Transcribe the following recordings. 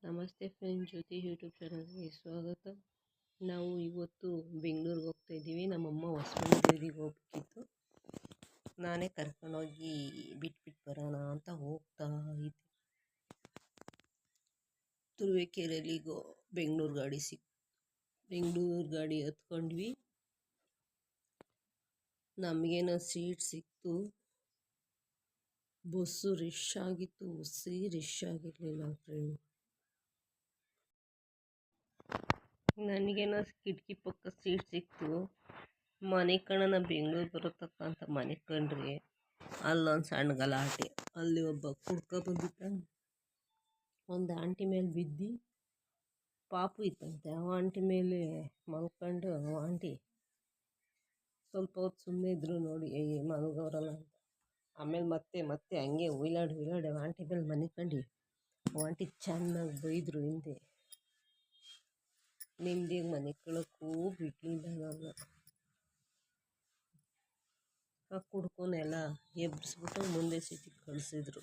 ನಮಸ್ತೆ ಫ್ರೆಂಡ್, ಜ್ಯೋತಿ ಯೂಟ್ಯೂಬ್ ಚಾನಲ್ಗೆ ಸ್ವಾಗತ. ನಾವು ಇವತ್ತು ಬೆಂಗಳೂರಿಗೆ ಹೋಗ್ತಾ ಇದ್ದೀವಿ. ನಮ್ಮಮ್ಮ ಹೊಸಮನೆ ದೇವರಿಗೆ ಹೋಗ್ಬೇಕಿತ್ತು. ನಾನೇ ಕರ್ಕೊಂಡೋಗಿ ಬಿಟ್ಬಿಟ್ಟು ಬರೋಣ ಅಂತ ಹೋಗ್ತಾ ಇದ್ದೆ. ತುರುವೇಕೆರೆಯಲ್ಲಿಗೋ ಬೆಂಗಳೂರು ಗಾಡಿ ಹತ್ಕೊಂಡ್ವಿ. ನಮಗೇನೋ ಸೀಟ್ ಸಿಕ್ತು. ಬಸ್ಸು ರಶ್ ಆಗಿತ್ತು, ರಶ್ ಆಗಿರಲಿಲ್ಲ ಫ್ರೆಂಡ್. ನನಗೇನೋ ಕಿಟಕಿ ಪಕ್ಕ ಸೀಟ್ ಸಿಕ್ತು. ಮನೆ ಕಣನ ಬೆಂಗಳೂರು ಬರತಕ್ಕ ಅಂತ ಮನೆ ಕಂಡ್ರೆ ಅಲ್ಲೊಂದು ಸಣ್ಣ ಗಲಾಟೆ. ಅಲ್ಲಿ ಒಬ್ಬ ಕುಡ್ಕ ಬಂದಿದ್ದ, ಒಂದು ಆಂಟಿ ಮೇಲೆ ಬಿದ್ದು, ಪಾಪು ಇತ್ತಂತೆ. ಆ ಆಂಟಿ ಮೇಲೆ ಮಲ್ಕೊಂಡು ಆಂಟಿ ಸ್ವಲ್ಪ ಹೊತ್ತು ಸುಮ್ಮನೆ ಇದ್ರು ನೋಡಿ, ಮಲಗವ್ರಲ್ಲ ಅಂತ. ಆಮೇಲೆ ಮತ್ತೆ ಹಂಗೆ ಉಯ್ಲಾಡಿ ಆಂಟಿ ಮೇಲೆ ಮನೆ ಕಂಡು ಆಂಟಿ ಚೆನ್ನಾಗಿ ಬೈದರು. ಹಿಂದೆ ನಿಮ್ದಿಗೆ ಮನೆ ಕಳಕ್ಕೂ ಬಿಡಲಿಲ್ಲ. ನಾನು ಆ ಕುಡ್ಕೊನೆಲ್ಲ ಎಬ್ಬಿಸ್ಬಿಟ್ಟು ಮುಂದೆ ಸೀಟಿಗೆ ಕಳಿಸಿದ್ರು.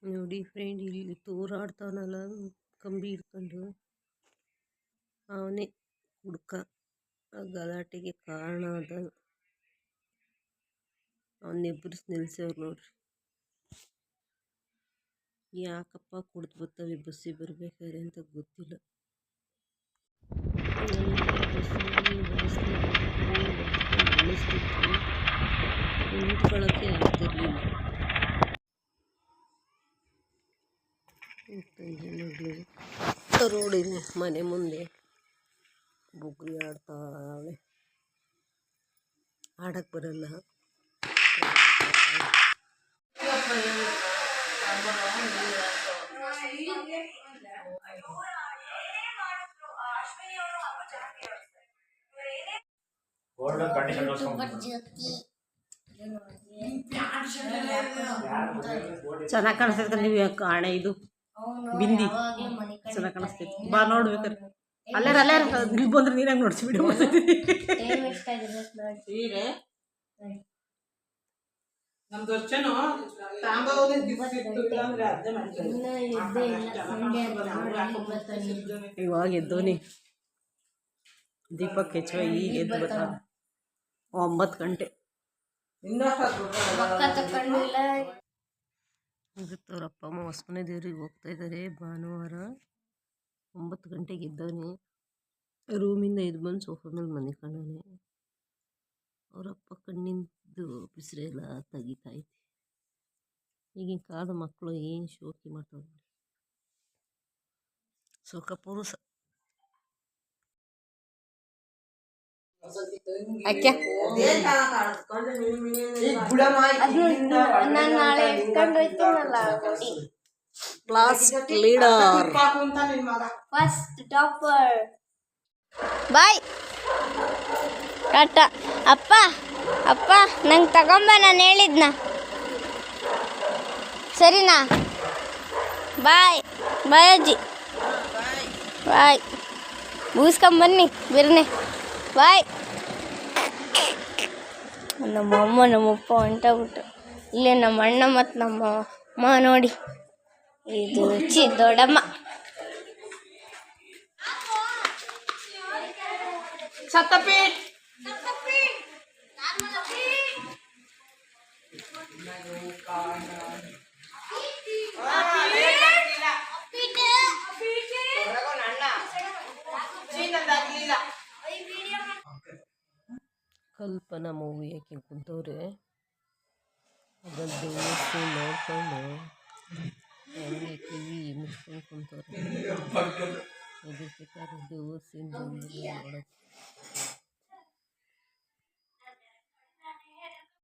ನೋಡಿ ಫ್ರೆಂಡ್, ಇಲ್ಲಿ ತೂರಾಡ್ತಾವನಲ್ಲ ಕಂಬಿ ಹಿಡ್ಕೊಂಡು, ಅವನೇ ಹುಡ್ಕ. ಆ ಗಲಾಟೆಗೆ ಕಾರಣ ಅದ. ಅವನ್ನೆಬ್ಬರಿಸಿ ನಿಲ್ಸವ್ರು ನೋಡ್ರಿ. ಯಾಕಪ್ಪ ಕುಡ್ದು ಬರ್ತವೆ ಬಸ್ಸಿಗೆ ಬರ್ಬೇಕಾದ್ರೆ ಅಂತ ಗೊತ್ತಿಲ್ಲ. ನಿಂತ್ಕೊಳ್ಳೋಕ್ಕೆ ಆಗ್ತಿರ್ಲಿಲ್ಲ. ರೋಡಿನ ಮನೆ ಮುಂದೆ ಬುಗ್ರಿ ಆಡ್ತಾಳೆ. ಆಡಕ್ಕೆ ಬರಲ್ಲ. ಚೆನ್ನಾಗಿ ಕಾಣಿಸ್ತೈತೆ. ನೀವು ಹಣೆ ಇದು ಬಿಂದಿ ಚೆನ್ನಾಗಿ ಕಾಣಿಸ್ತೈತಿ. ಬಾ ನೋಡ್ಬೇಕಾರೆ ಅಲ್ಲಾರ ಇಲ್ಲಿ ಬಂದ್ರೆ ನೀನಾಗ ನೋಡ್ಸಿ ಬಿಡು. ಇವಾಗ ಎದ್ದೋನಿ ದೀಪಕ್ ಹೆಚ್ಚುವ. ಈಗ ಎದ್ದು ಬರ್ತಾವ 9 ಗಂಟೆ. ಇವತ್ತು ಅಪ್ಪ ಅಮ್ಮ ಹೊಸಮನೆ ದೇವ್ರಿಗೆ ಹೋಗ್ತಾ ಇದ್ದಾರೆ. ಭಾನುವಾರ 9 ಗಂಟೆಗೆ ಎದ್ದವನೇ. ರೂಮಿಂದ ಎದ್ದು ಬಂದು ಸೋಫಾ ಮೇಲೆ ಮನೆ ಕಂಡವನೆ. ಅವರಪ್ಪ ಕಣ್ಣಿಂದು ಬಿಸಿರೆಲ್ಲ ತೆಗಿತಾಯ್ತು. ಈಗಿನ ಕಾಲದ ಮಕ್ಕಳು ಏನು ಶೋಕಿ ಮಾಡ್ತಾವೆ. ಸುಖ ಪುರುಷ ಕ್ಲಾಸ್ ಲೀಡರ್, ಫಸ್ಟ್ ಟಾಪರ್. ಬಾಯ್ ಟಾಟಾ. ಅಪ್ಪ ನಂಗೆ ತಗೊಂಬ, ನಾನು ಹೇಳಿದ್ನ. ಸರಿನಾ? ಬಾಯ್ ಅಜ್ಜಿ. ಬಾಯ್. ಮುಗಿಸ್ಕೊಂಬನ್ನಿ ಬಿರ್ನೆ. ಬಾಯ್. ನಮ್ಮಮ್ಮ ನಮ್ಮಪ್ಪ ಹೊಂಟೋಗ್ಬಿಟ್ರು. ಇಲ್ಲೇ ನಮ್ಮ ಅಣ್ಣ ಮತ್ತು ನಮ್ಮ ಅಮ್ಮ ನೋಡಿ. ಇದು ದೊಡ್ಡಮ್ಮ. ಸತ್ತಪ್ಪಿ ಕಲ್ಪನಾ ಮೂವಿ ಯಾಕೆ ಕುಂತವ್ರೆ. ಅದ್ರಲ್ಲಿ ದೇವಸ್ಥಾನ ನೋಡ್ಕೊಂಡು ಹಂಗೆ ಕಿವಿ ಮುಚ್ಕೊಂಡು ಕುಂತವ್ರೆ. ಇದಕ್ಕೆ ದೇವಸ್ಥಾನ ನೋಡೋಕ್ಕೆ